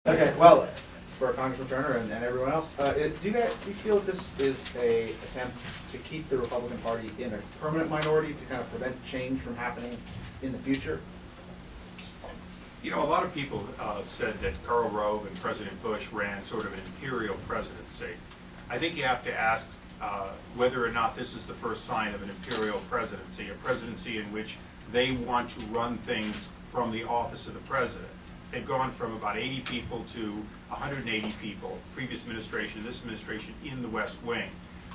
Okay, well, for Congressman Turner and everyone else, do you feel this is a attempt to keep the Republican Party in a permanent minority to kind of prevent change from happening in the future? You know, a lot of people said that Karl Rove and President Bush ran sort of an imperial presidency. I think you have to ask whether or not this is the first sign of an imperial presidency, a presidency in which they want to run things from the office of the president. They've gone from about 80 people to 180 people, previous administration, this administration, in the West Wing.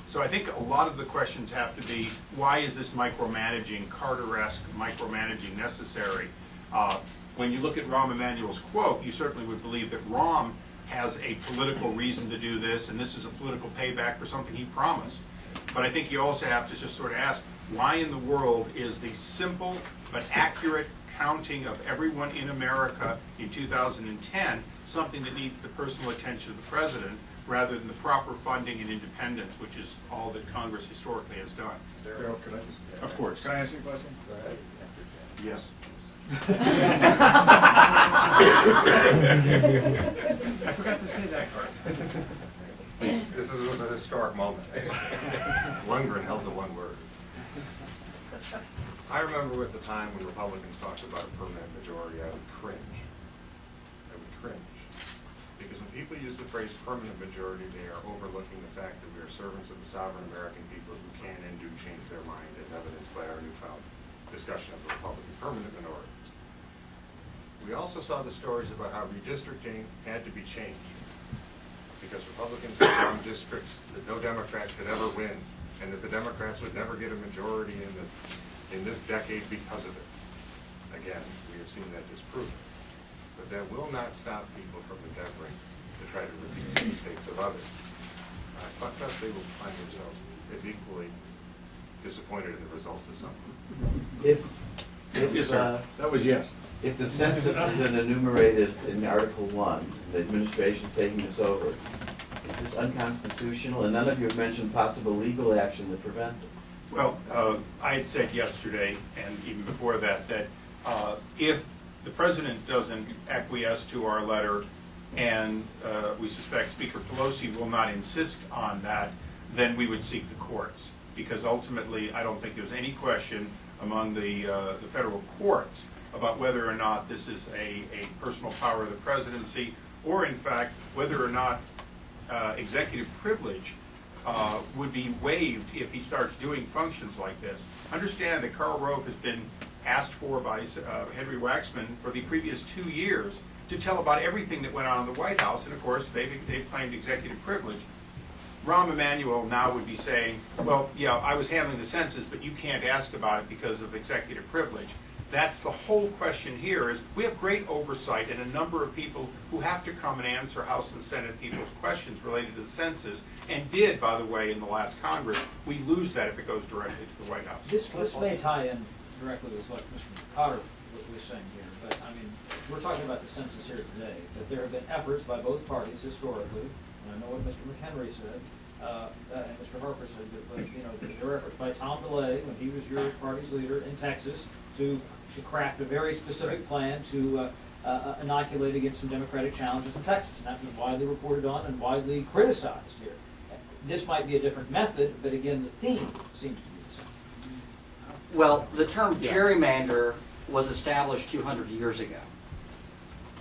So I think a lot of the questions have to be, why is this micromanaging, Carter-esque micromanaging necessary? When you look at Rahm Emanuel's quote, you certainly would believe that Rahm has a political reason to do this, and this is a political payback for something he promised. But I think you also have to just sort of ask, why in the world is the simple but accurate counting of everyone in America in 2010 something that needs the personal attention of the president rather than the proper funding and independence, which is all that Congress historically has done? Darrell, could I just? Of course. Can I ask you a question? Go ahead. Yes. I forgot to say that, Carter. This was a historic moment. Lundgren held to one word. I remember at the time when Republicans talked about a permanent majority, I would cringe. I would cringe. Because when people use the phrase permanent majority, they are overlooking the fact that we are servants of the sovereign American people who can and do change their mind, as evidenced by our newfound discussion of the Republican permanent minority. We also saw the stories about how redistricting had to be changed because Republicans had found districts that no Democrat could ever win, and that the Democrats would never get a majority in this decade because of it. Again, we have seen that disproven. But that will not stop people from endeavoring to try to repeat the mistakes of others. I trust they will find themselves as equally disappointed in the results as some. If Yes, sir. That was yes. If the census isn't enumerated in Article 1, the administration taking this over, is this unconstitutional? And none of you have mentioned possible legal action to prevent this. Well, I had said yesterday, and even before that, that if the president doesn't acquiesce to our letter, and we suspect Speaker Pelosi will not insist on that, then we would seek the courts. Because ultimately, I don't think there's any question among the federal courts about whether or not this is a personal power of the presidency, or in fact, whether or not executive privilege would be waived if he starts doing functions like this. Understand that Karl Rove has been asked for by Henry Waxman for the previous 2 years to tell about everything that went on in the White House, and of course they've claimed executive privilege. Rahm Emanuel now would be saying, well, yeah, I was handling the census, but you can't ask about it because of executive privilege. That's the whole question here, is we have great oversight and a number of people who have to come and answer House and Senate people's questions related to the census, and did, by the way, in the last Congress. We lose that if it goes directly to the White House. This may tie in directly with what Mr. Cotter was saying here, but I mean, we're talking about the census here today, that there have been efforts by both parties historically, and I know what Mr. McHenry said, and Mr. Harper said, but you know, there were efforts by Tom DeLay, when he was your party's leader in Texas, to craft a very specific plan to inoculate against some Democratic challenges in Texas. And that was widely reported on and widely criticized here. This might be a different method, but again, the theme seems to be the same. Well, the term gerrymander was established 200 years ago.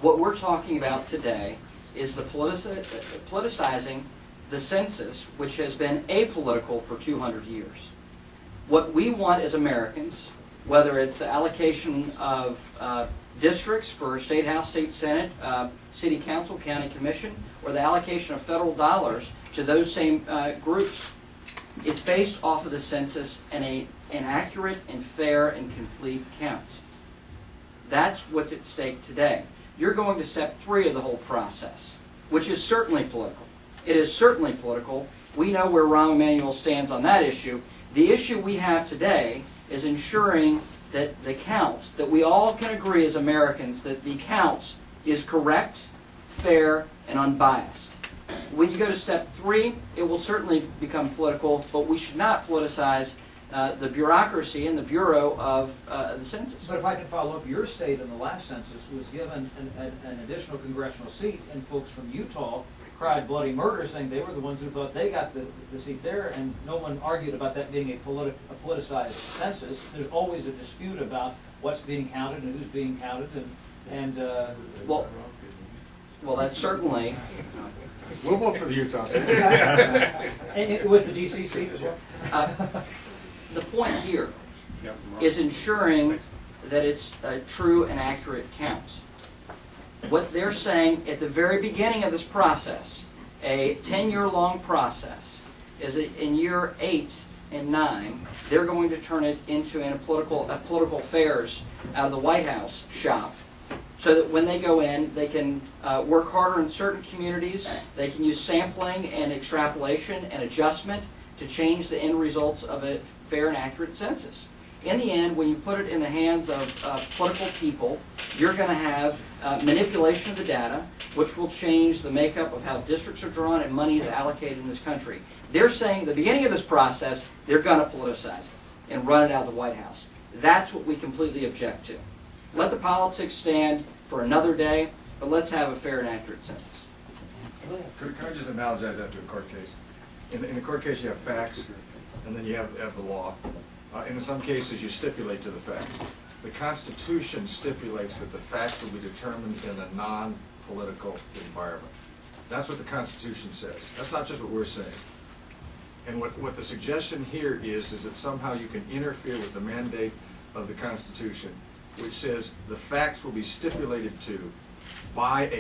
What we're talking about today is the politicizing the census, which has been apolitical for 200 years. What we want as Americans, whether it's the allocation of districts for State House, State Senate, City Council, County Commission, or the allocation of federal dollars to those same groups, it's based off of the census and an accurate and fair and complete count. That's what's at stake today. You're going to step 3 of the whole process, which is certainly political. It is certainly political. We know where Rahm Emanuel stands on that issue. The issue we have today is ensuring that the count, that we all can agree as Americans that the count is correct, fair, and unbiased. When you go to step 3, it will certainly become political, but we should not politicize the bureaucracy and the Bureau of the Census. But if I can follow up, your state in the last census was given an additional congressional seat, and folks from Utah cried bloody murder, saying they were the ones who thought they got the seat there, and no one argued about that being a politicized census. There's always a dispute about what's being counted and who's being counted, Well, that's certainly. We'll vote for the Utah Senate. and with the DC seat as well. The point here is ensuring that it's a true and accurate count. What they're saying at the very beginning of this process, a 10-year-long process, is that in year 8 and 9, they're going to turn it into a political affairs out of the White House shop, so that when they go in, they can work harder in certain communities, they can use sampling and extrapolation and adjustment to change the end results of a fair and accurate census. In the end, when you put it in the hands of political people, you're going to have manipulation of the data, which will change the makeup of how districts are drawn and money is allocated in this country. They're saying at the beginning of this process, they're going to politicize it and run it out of the White House. That's what we completely object to. Let the politics stand for another day, but let's have a fair and accurate census. Can I just analogize that to a court case? In a court case, you have facts, and then you have the law. And in some cases, you stipulate to the facts. The Constitution stipulates that the facts will be determined in a non-political environment. That's what the Constitution says. That's not just what we're saying. And what the suggestion here is that somehow you can interfere with the mandate of the Constitution, which says the facts will be stipulated to by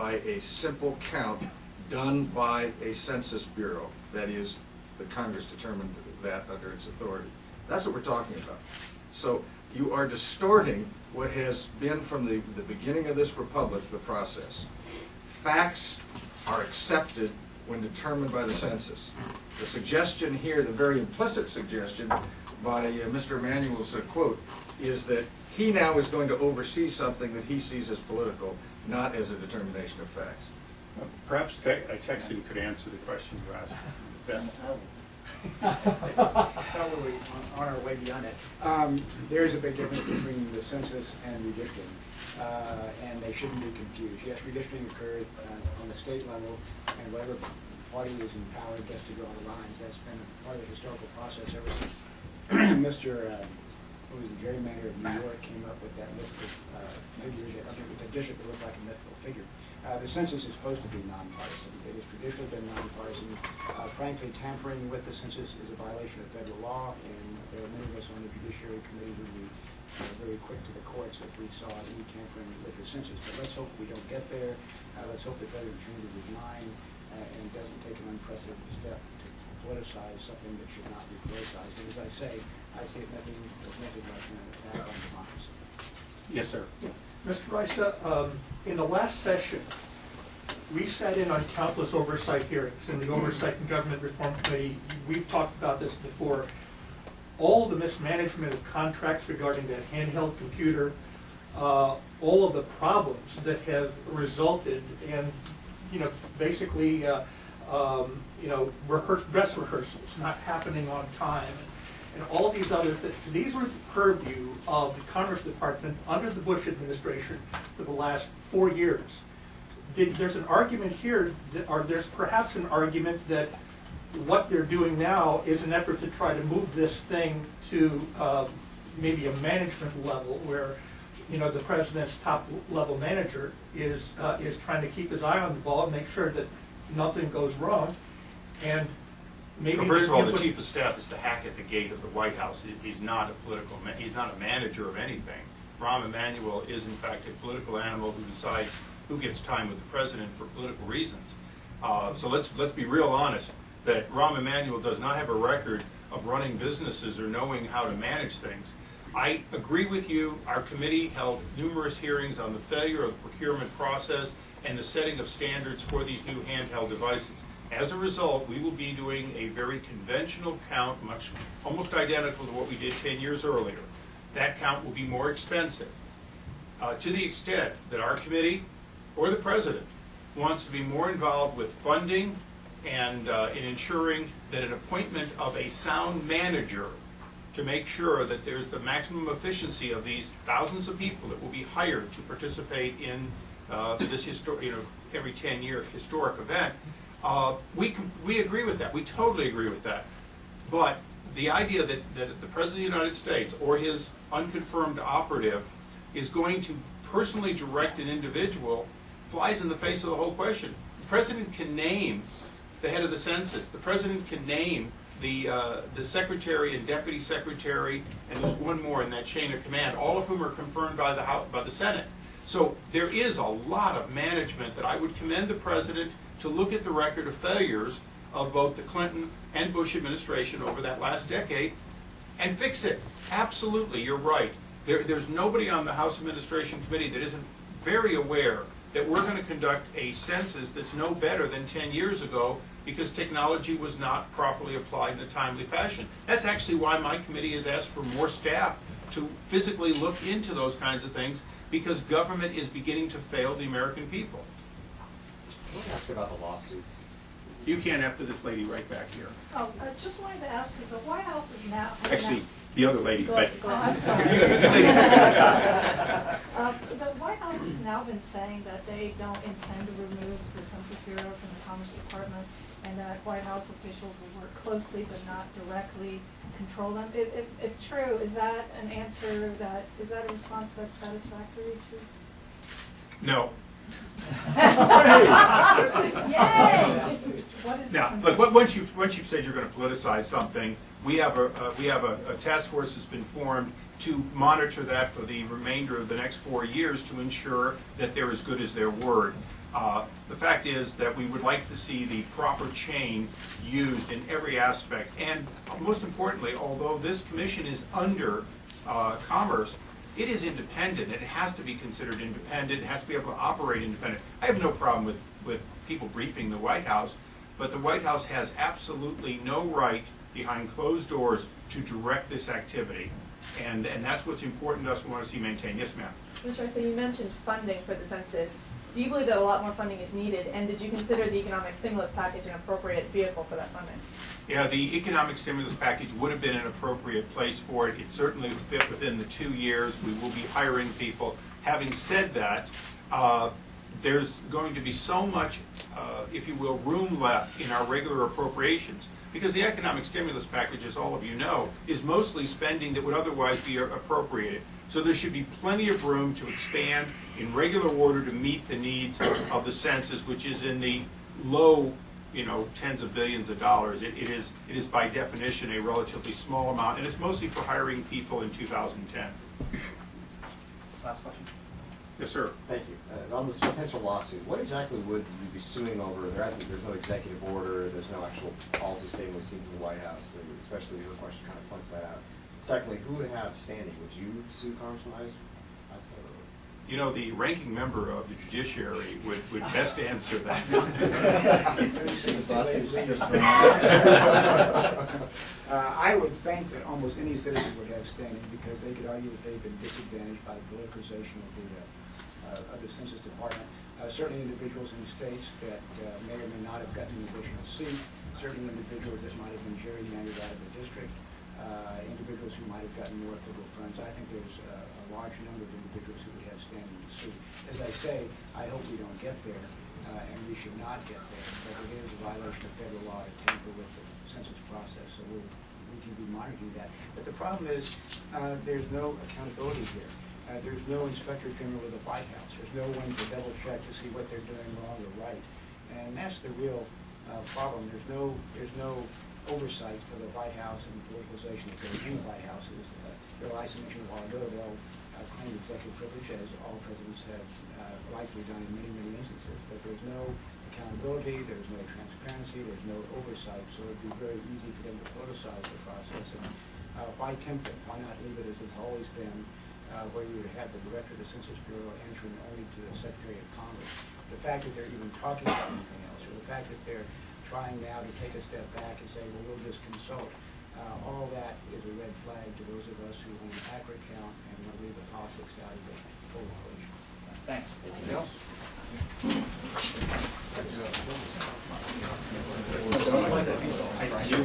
a simple count done by a Census Bureau. That is, the Congress determined that under its authority. That's what we're talking about. So you are distorting what has been from the beginning of this republic, the process. Facts are accepted when determined by the census. The suggestion here, the very implicit suggestion by Mr. Emanuel's quote, is that he now is going to oversee something that he sees as political, not as a determination of facts. Perhaps Texan could answer the question you asked. Ben? Probably on our way beyond it. There is a big difference between the census and redistricting, and they shouldn't be confused. Yes, redistricting occurs on the state level, and whatever party is in power gets to draw the lines. That's been part of the historical process ever since Mr. Who was the gerrymander of New York came up with that mythical figure, the district that looked like a mythical figure. The census is supposed to be nonpartisan. It has traditionally been nonpartisan. Frankly, tampering with the census is a violation of federal law, and there are many of us on the Judiciary Committee who would be very quick to the courts if we saw any tampering with the census. But let's hope we don't get there. Let's hope the President changes his mind and doesn't take an unprecedented step to politicize something that should not be politicized. And as I say it nothing less than an attack on democracy. Yes, sir. Mr. Issa, in the last session, we sat in on countless oversight hearings in the Oversight and Government Reform Committee. We've talked about this before. All the mismanagement of contracts regarding that handheld computer, all of the problems that have resulted in, basically, dress rehearsals not happening on time, and all these other things. These were the purview of the Commerce Department under the Bush administration for the last 4 years. There's an argument here, or there's perhaps an argument that what they're doing now is an effort to try to move this thing to maybe a management level where, the president's top level manager is trying to keep his eye on the ball and make sure that nothing goes wrong. And maybe well, first of all, the chief of staff is the hack at the gate of the White House. He's not he's not a manager of anything. Rahm Emanuel is in fact a political animal who decides who gets time with the president for political reasons. So let's be real honest that Rahm Emanuel does not have a record of running businesses or knowing how to manage things. I agree with you. Our committee held numerous hearings on the failure of the procurement process and the setting of standards for these new handheld devices. As a result, we will be doing a very conventional count, almost identical to what we did 10 years earlier. That count will be more expensive. To the extent that our committee or the president wants to be more involved with funding and in ensuring that an appointment of a sound manager to make sure that there's the maximum efficiency of these thousands of people that will be hired to participate in this every 10-year historic event. We agree with that. We totally agree with that. But the idea that the President of the United States or his unconfirmed operative is going to personally direct an individual flies in the face of the whole question. The President can name the head of the census. The President can name the secretary and deputy secretary, and there's one more in that chain of command, all of whom are confirmed by the Senate. So there is a lot of management that I would commend the President to look at the record of failures of both the Clinton and Bush administration over that last decade and fix it. Absolutely, you're right. There's nobody on the House Administration Committee that isn't very aware that we're going to conduct a census that's no better than 10 years ago because technology was not properly applied in a timely fashion. That's actually why my committee has asked for more staff to physically look into those kinds of things, because government is beginning to fail the American people. I want to ask about the lawsuit. You can after this lady right back here. Oh, I just wanted to ask, because the White House is now... Actually, the other lady, but... Oh, I'm sorry. The White House has now been saying that they don't intend to remove the Census Bureau from the Commerce Department, and that White House officials will work closely but not directly control them. If true, is that an answer is that a response that's satisfactory to? No. Yay! What is Now, look, once you've said you're going to politicize something, we have a task force that's been formed to monitor that for the remainder of the next 4 years to ensure that they're as good as their word. The fact is that we would like to see the proper chain used in every aspect, and most importantly, although this commission is under Commerce, it is independent. It has to be considered independent. It has to be able to operate independent. I have no problem with people briefing the White House, but the White House has absolutely no right behind closed doors to direct this activity. And that's what's important to us. We want to see maintained. Yes, ma'am. Mr. Rice, so you mentioned funding for the census. Do you believe that a lot more funding is needed? And did you consider the economic stimulus package an appropriate vehicle for that funding? Yeah, the economic stimulus package would have been an appropriate place for it. It certainly would fit within the 2 years. We will be hiring people. Having said that, there's going to be so much, if you will, room left in our regular appropriations, because the economic stimulus package, as all of you know, is mostly spending that would otherwise be appropriated. So there should be plenty of room to expand in regular order to meet the needs of the census, which is in the low, tens of billions of dollars. It is by definition a relatively small amount, and it's mostly for hiring people in 2010. Last question. Yes, sir. Thank you. On this potential lawsuit, what exactly would you be suing over? There's no executive order, there's no actual policy statement we've seen from the White House, so especially your question kind of points that out. Secondly, who would have standing? Would you sue Congressman Issa? The ranking member of the judiciary would best answer that. I would think that almost any citizen would have standing, because they could argue that they've been disadvantaged by the politicization of the Census Department. Certainly individuals in states that may or may not have gotten an additional seat, certainly individuals that might have been gerrymandered out of the district, individuals who might have gotten more federal funds. I think there's a large number of individuals who would have standing to sue. As I say, I hope we don't get there, and we should not get there, but it is a violation of federal law to tamper with the census process, so we can be monitoring that. But the problem is, there's no accountability here. There's no inspector general of the White House. There's no one to double check to see what they're doing wrong or right. And that's the real problem. There's no oversight for the White House and the politicalization that goes in the White House. Darrell Issa mentioned a while ago, they'll claim executive privilege, as all presidents have rightfully done in many, many instances. But there's no accountability, there's no transparency, there's no oversight, so it'd be very easy for them to politicize the process. And why tempt it? Why not leave it as it's always been, where you would have the director of the Census Bureau answering only to the Secretary of Commerce? The fact that they're even talking about anything else, or the fact that they're trying now to take a step back and say, well, we'll just consult, all that is a red flag to those of us who want an accurate count and want to leave the politics out of the whole equation. Thanks. Anything else? I do